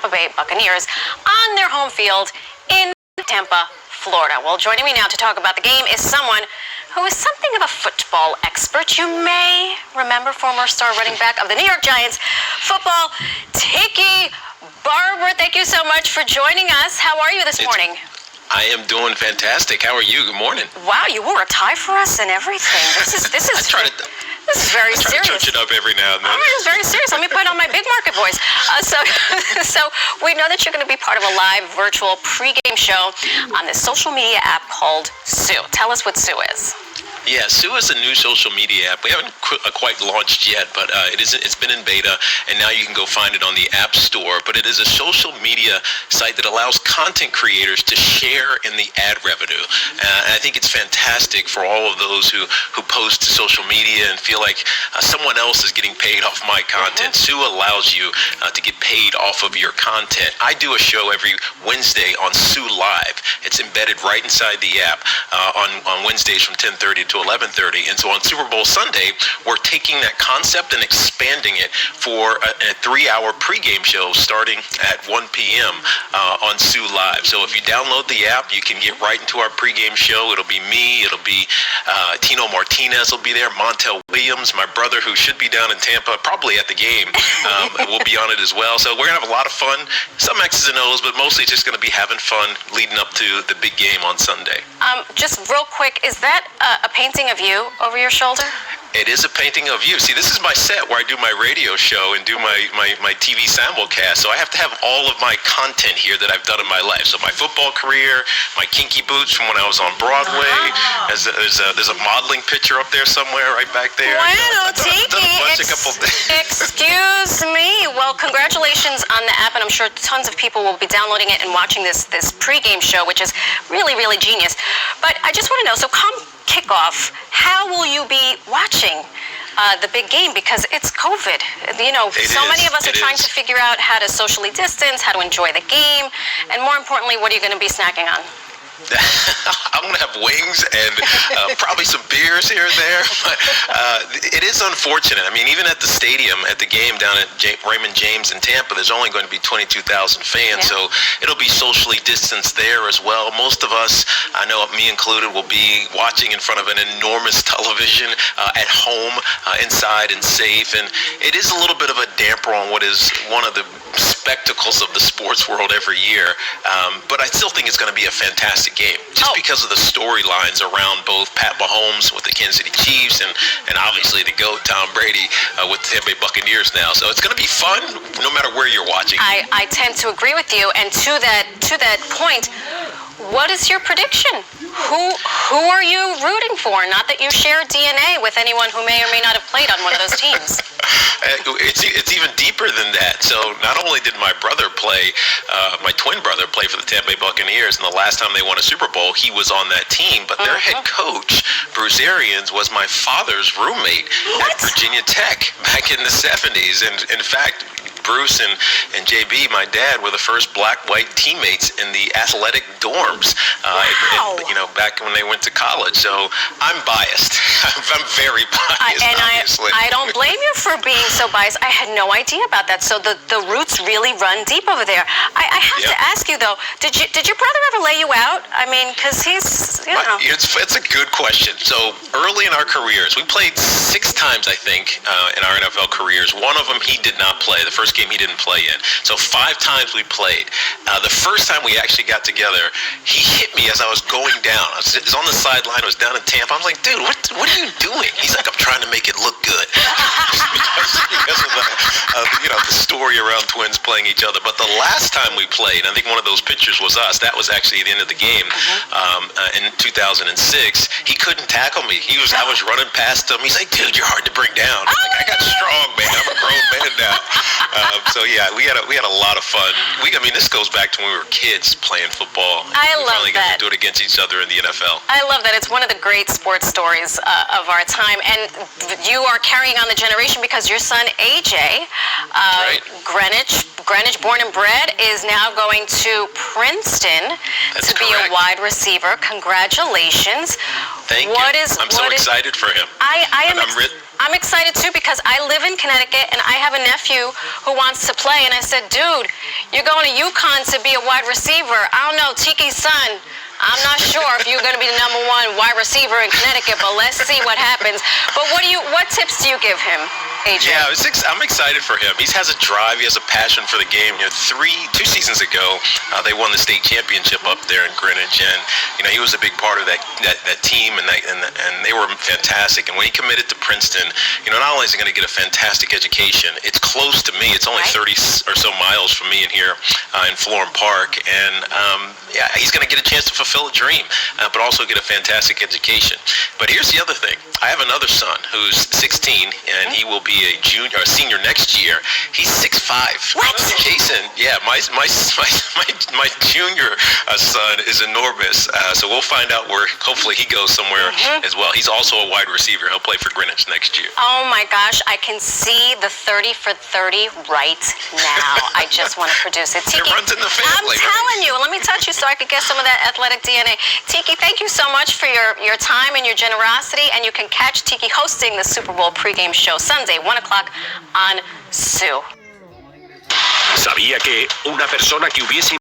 Tampa Bay Buccaneers on their home field in Tampa, Florida. Well, joining me now to talk about the game is someone who is something of a football expert. You may remember former star running back of the New York Giants football, Tiki Barber. Thank you so much for joining us. How are you this morning? I am doing fantastic. How are you? Good morning. Wow, you wore a tie for us and everything. This is very serious. I try to touch it up every now and then. This is very serious. Let me put on my big market voice. So we know that you're going to be part of a live virtual pregame show on this social media app called Sue. Tell us what Sue is. Yeah, Sue is a new social media app. We haven't quite launched yet, but it's been in beta, and now you can go find it on the App Store. But it is a social media site that allows content creators to share in the ad revenue. And I think it's fantastic for all of those who post to social media and feel like someone else is getting paid off my content. Sue allows you to get paid off of your content. I do a show every Wednesday on Sue Live. It's embedded right inside the app on Wednesdays from 10:30 to 11:30, and so on Super Bowl Sunday, we're taking that concept and expanding it for a 3-hour pregame show starting at 1 p.m. On Sue Live. So if you download the app, you can get right into our pregame show. It'll be me, it'll be Tino Martinez will be there, Montel Williams, my brother who should be down in Tampa, probably at the game, will be on it as well. So we're going to have a lot of fun, some X's and O's, but mostly just going to be having fun leading up to the big game on Sunday. Just real quick, is that a painting of you over your shoulder? It is a painting of you. See, this is my set where I do my radio show and do my TV simulcast. So I have to have all of my content here that I've done in my life. So my football career, my kinky boots from when I was on Broadway. There's a modeling picture up there somewhere, right back there. Wow, Tiki. Excuse me. Well, congratulations on the app, and I'm sure tons of people will be downloading it and watching this pregame show, which is really, really genius. But I just want to know, so come kickoff, how will you be watching the big game? Because it's COVID. Many of us are trying to figure out how to socially distance, how to enjoy the game, and more importantly, what are you going to be snacking on? I'm going to have wings and probably some beers here and there. But it is unfortunate. I mean, even at the stadium, at the game down at Raymond James in Tampa, there's only going to be 22,000 fans. So it'll be socially distanced there as well. Most of us, I know me included, will be watching in front of an enormous television at home, inside and safe. And it is a little bit of a damper on what is one of the spectacles of the sports world every year. But I still think it's going to be a fantastic game, just because of the storylines around both Pat Mahomes with the Kansas City Chiefs and obviously the GOAT Tom Brady with the Tampa Bay Buccaneers now. So it's going to be fun no matter where you're watching. I tend to agree with you, and to that point, what is your prediction? Who are you rooting for? Not that you share DNA with anyone who may or may not have played on one of those teams. It's even deeper than that. So not only did my brother play, my twin brother play for the Tampa Bay Buccaneers, and the last time they won a Super Bowl, he was on that team. But their head coach, Bruce Arians, was my father's roommate at Virginia Tech back in the 70s. And in fact, Bruce and JB, my dad, were the first black-white teammates in the athletic dorms, back when they went to college. So I'm biased. I'm very biased, obviously. I don't blame you for being so biased. I had no idea about that. So the roots really run deep over there. I have to ask you, though, did your brother ever lay you out? I mean, because he's, It's a good question. So early in our careers, we played 6 times, I think, in our NFL careers. One of them he did not play. The first game he didn't play in. So 5 times we played. The first time we actually got together, he hit me as I was going down. I was on the sideline. I was down in Tampa. I was like, dude, what are you doing? He's like, I'm trying to make it look good. because of the story around twins playing each other. But the last time we played, I think one of those pictures was us. That was actually the end of the game in 2006. He couldn't tackle me. I was running past him. He's like, dude, you're hard to bring down. I'm like, I got strong, man. I'm a grown man now. We had a lot of fun. This goes back to when we were kids playing football. I love finally that. Got to do it against each other in the NFL. I love that. It's one of the great sports stories of our time, and you are carrying on the generation because your son AJ, Greenwich born and bred, is now going to Princeton to be a wide receiver. Congratulations. Thank you. I'm so excited for him. I am. I'm excited too because I live in Connecticut and I have a nephew who wants to play. And I said, dude, you're going to UConn to be a wide receiver. I don't know, Tiki's son. I'm not sure if you're going to be the #1 wide receiver in Connecticut, but let's see what happens. But what tips do you give him, AJ? Yeah, I'm excited for him. He has a drive. He has a passion for the game. You know, 2 seasons ago, they won the state championship up there in Greenwich, and he was a big part of that team, and they were fantastic. And when he committed to Princeton, not only is he going to get a fantastic education, it's close to me. It's only 30 or so miles from me in here in Florham Park, and yeah, he's going to get a chance to fulfill a dream, but also get a fantastic education. But here's the other thing. I have another son who's 16, and he will be a senior next year. He's 6'5". What? Jason, yeah, my junior son is enormous. So we'll find out where hopefully he goes somewhere as well. He's also a wide receiver. He'll play for Greenwich next year. Oh my gosh, I can see the 30 for 30 right now. I just want to produce it. Tiki, It runs in the family. I'm telling you. Let me touch you so I could get some of that athletic DNA. Tiki, thank you so much for your time and your generosity. And you can catch Tiki hosting the Super Bowl pregame show Sunday, 1 o'clock on Sue. ¿Sabía que una persona que hubiese